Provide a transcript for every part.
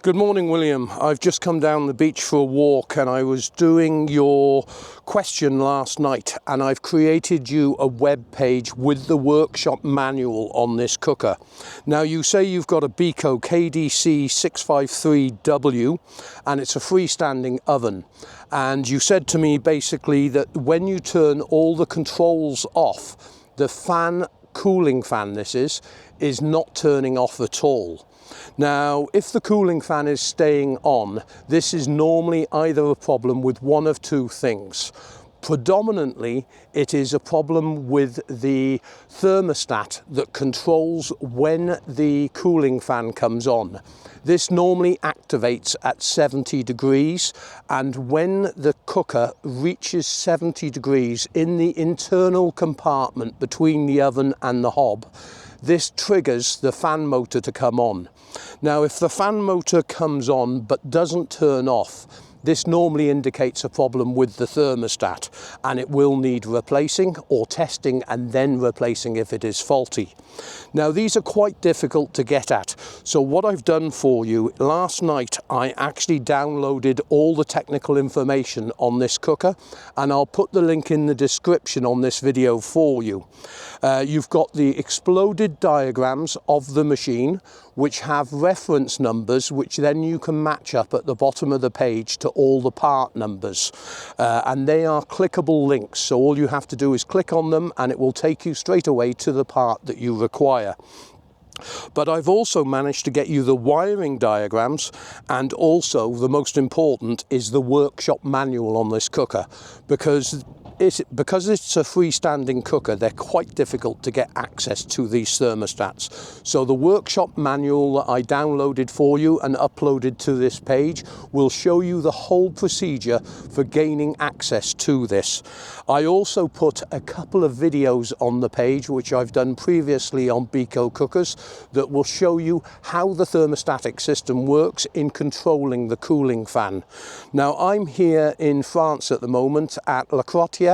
Good morning, William. I've just come down the beach for a walk and I was doing your question last night, and I've created you a web page with the workshop manual on this cooker. Now, you say you've got a Beko KDC653W and it's a freestanding oven. And you said to me basically that when you turn all the controls off, the fan, cooling fan this is not turning off at all. Now, if the cooling fan is staying on, this is normally either a problem with one of two things. Predominantly, it is a problem with the thermostat that controls when the cooling fan comes on. This normally activates at 70 degrees, and when the cooker reaches 70 degrees in the internal compartment between the oven and the hob, this triggers the fan motor to come on. Now, if the fan motor comes on but doesn't turn off, this normally indicates a problem with the thermostat, and it will need replacing or testing and then replacing if it is faulty. Now, these are quite difficult to get at, so what I've done for you, last night I actually downloaded all the technical information on this cooker, and I'll put the link in the description on this video for you. You've got the exploded diagrams of the machine, which have reference numbers, which then you can match up at the bottom of the page to all the part numbers. And they are clickable links, so all you have to do is click on them and it will take you straight away to the part that you require. But I've also managed to get you the wiring diagrams, and also the most important is the workshop manual on this cooker, because it's a freestanding cooker, they're quite difficult to get access to these thermostats. So the workshop manual that I downloaded for you and uploaded to this page will show you the whole procedure for gaining access to this. I also put a couple of videos on the page, which I've done previously on Beko cookers, that will show you how the thermostatic system works in controlling the cooling fan. Now, I'm here in France at the moment at La Crotte,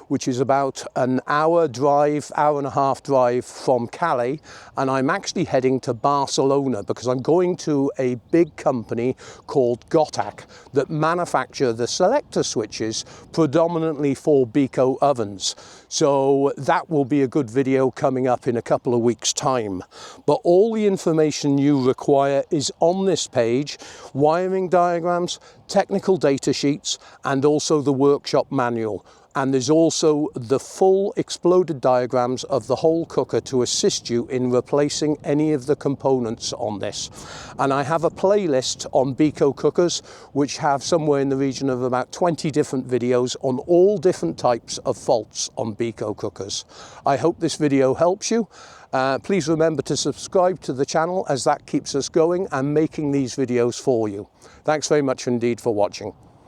which is about an hour and a half drive from Calais, and I'm actually heading to Barcelona because I'm going to a big company called Gotac that manufacture the selector switches predominantly for Beko ovens. So that will be a good video coming up in a couple of weeks' time. But all the information you require is on this page: wiring diagrams, technical data sheets, and also the workshop manual. And there's also the full exploded diagrams of the whole cooker to assist you in replacing any of the components on this. And I have a playlist on Beko cookers which have somewhere in the region of about 20 different videos on all different types of faults on Beko cookers. I hope this video helps you. Please remember to subscribe to the channel, as that keeps us going and making these videos for you. Thanks very much indeed for watching.